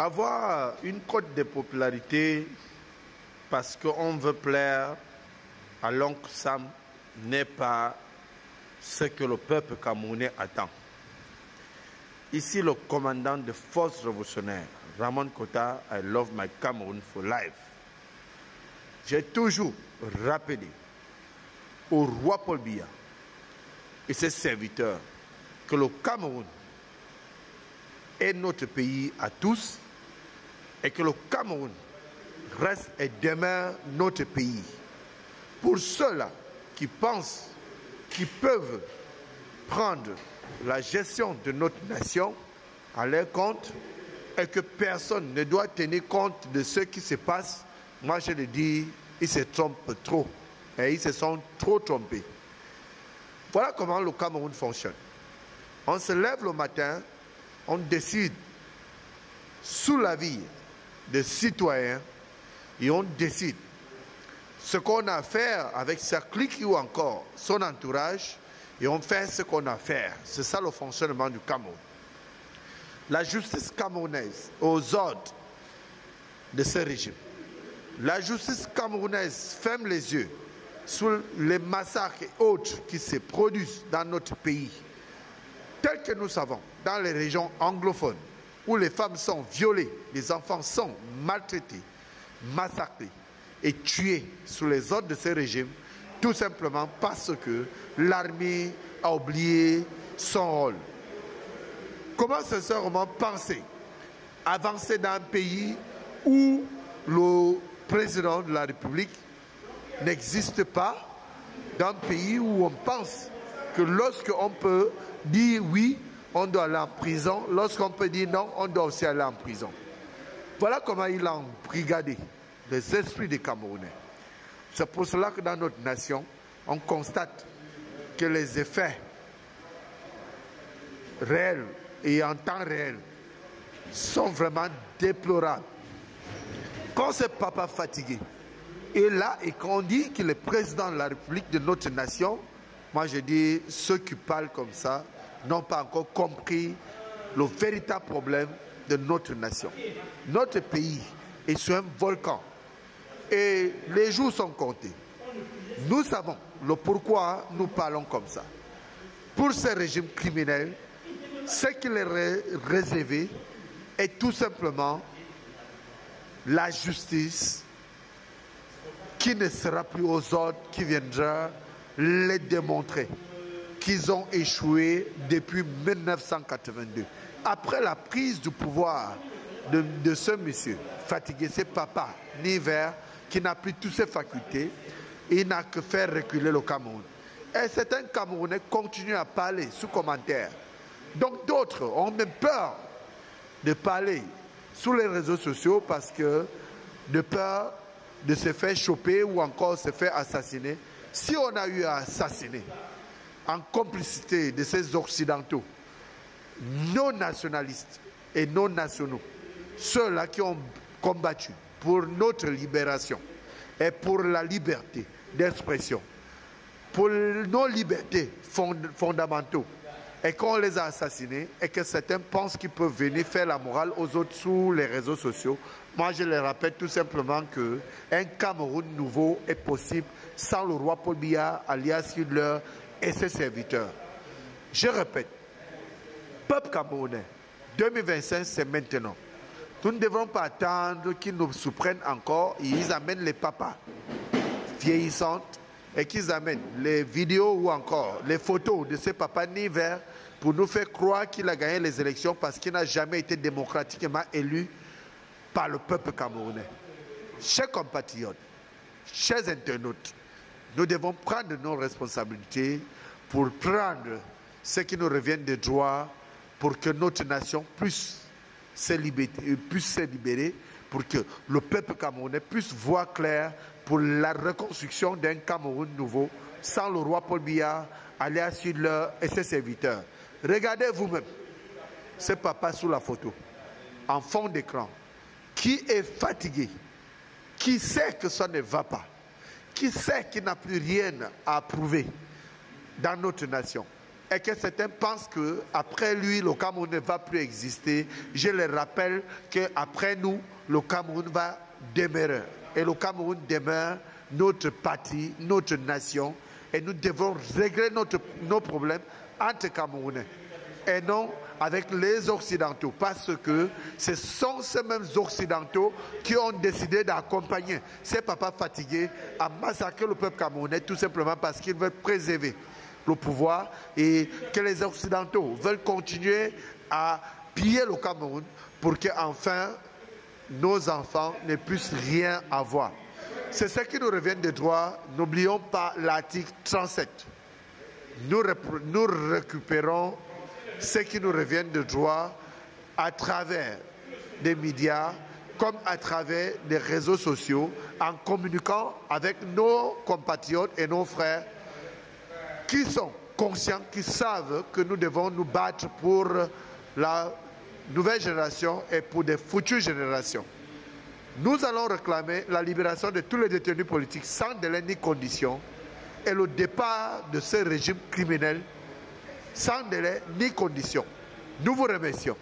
Avoir une cote de popularité parce qu'on veut plaire à l'oncle Sam n'est pas ce que le peuple camerounais attend. Ici, le commandant de forces révolutionnaires, Ramon Kota, I love my Cameroon for life. J'ai toujours rappelé au roi Paul Biya et ses serviteurs que le Cameroun est notre pays à tous et que le Cameroun reste et demeure notre pays. Pour ceux-là qui pensent qu'ils peuvent prendre la gestion de notre nation à leur compte et que personne ne doit tenir compte de ce qui se passe, moi je le dis, ils se trompent trop et ils se sont trop trompés. Voilà comment le Cameroun fonctionne. On se lève le matin, on décide sous l'avis des citoyens et on décide ce qu'on a à faire avec sa clique ou encore son entourage et on fait ce qu'on a à faire. C'est ça le fonctionnement du Cameroun. La justice camerounaise aux ordres de ce régime. La justice camerounaise ferme les yeux sur les massacres et autres qui se produisent dans notre pays. Tel que nous savons, dans les régions anglophones, où les femmes sont violées, les enfants sont maltraités, massacrés et tués sous les ordres de ce régime, tout simplement parce que l'armée a oublié son rôle. Comment se serait pensé avancer dans un pays où le président de la République n'existe pas, dans un pays où on pense que lorsqu'on peut dire oui, on doit aller en prison, lorsqu'on peut dire non, on doit aussi aller en prison. Voilà comment il a embrigadé les esprits des Camerounais. C'est pour cela que dans notre nation, on constate que les effets réels et en temps réel sont vraiment déplorables. Quand ce papa fatigué est là et qu'on dit qu'il est président de la République de notre nation, moi je dis ceux qui parlent comme ça n'ont pas encore compris le véritable problème de notre nation. Notre pays est sur un volcan et les jours sont comptés. Nous savons le pourquoi nous parlons comme ça. Pour ce régime criminel, ce qu'il est réservé est tout simplement la justice qui ne sera plus aux ordres, qui viendra les démontrer qu'ils ont échoué depuis 1982. Après la prise du pouvoir de ce monsieur fatigué, c'est papa Niver, qui n'a plus toutes ses facultés, il n'a que faire reculer le Cameroun. Et certains Camerounais continuent à parler sous commentaire. Donc d'autres ont même peur de parler sur les réseaux sociaux parce que de peur de se faire choper ou encore se faire assassiner. Si on a eu à assassiner en complicité de ces Occidentaux, non nationalistes et non nationaux, ceux-là qui ont combattu pour notre libération et pour la liberté d'expression, pour nos libertés fondamentaux, et qu'on les a assassinés et que certains pensent qu'ils peuvent venir faire la morale aux autres sur les réseaux sociaux, moi je les rappelle tout simplement qu'un Cameroun nouveau est possible sans le roi Paul Biya, alias Hitler et ses serviteurs. Je répète, peuple camerounais, 2025 c'est maintenant. Nous ne devrons pas attendre qu'ils nous surprennent encore et ils amènent les papas vieillissantes et qu'ils amènent les vidéos ou encore les photos de ces papas Niver pour nous faire croire qu'il a gagné les élections parce qu'il n'a jamais été démocratiquement élu par le peuple camerounais. Chers compatriotes, chers internautes, nous devons prendre nos responsabilités pour prendre ce qui nous revient de droit pour que notre nation puisse se libérer, pour que le peuple camerounais puisse voir clair pour la reconstruction d'un Cameroun nouveau sans le roi Paul Biya, alias Hitler et ses serviteurs. Regardez vous-même ce papa sous la photo, en fond d'écran, qui est fatigué, qui sait que ça ne va pas, qui sait qu'il n'a plus rien à prouver dans notre nation. et que certains pensent qu'après lui, le Cameroun ne va plus exister. Je les rappelle qu'après nous, le Cameroun va demeurer. Et le Cameroun demeure notre patrie, notre nation. Et nous devons régler nos problèmes entre Camerounais. Et non avec les Occidentaux. Parce que ce sont ces mêmes Occidentaux qui ont décidé d'accompagner ces papas fatigués à massacrer le peuple camerounais tout simplement parce qu'ils veulent préserver le pouvoir et que les Occidentaux veulent continuer à piller le Cameroun pour qu'enfin nos enfants ne puissent rien avoir. C'est ce qui nous revient de droit. N'oublions pas l'article 37. Nous récupérons ce qui nous revient de droit à travers des médias comme à travers des réseaux sociaux en communiquant avec nos compatriotes et nos frères qui sont conscients, qui savent que nous devons nous battre pour la nouvelle génération et pour des futures générations. Nous allons réclamer la libération de tous les détenus politiques sans délai ni condition et le départ de ce régime criminel sans délai ni condition. Nous vous remercions.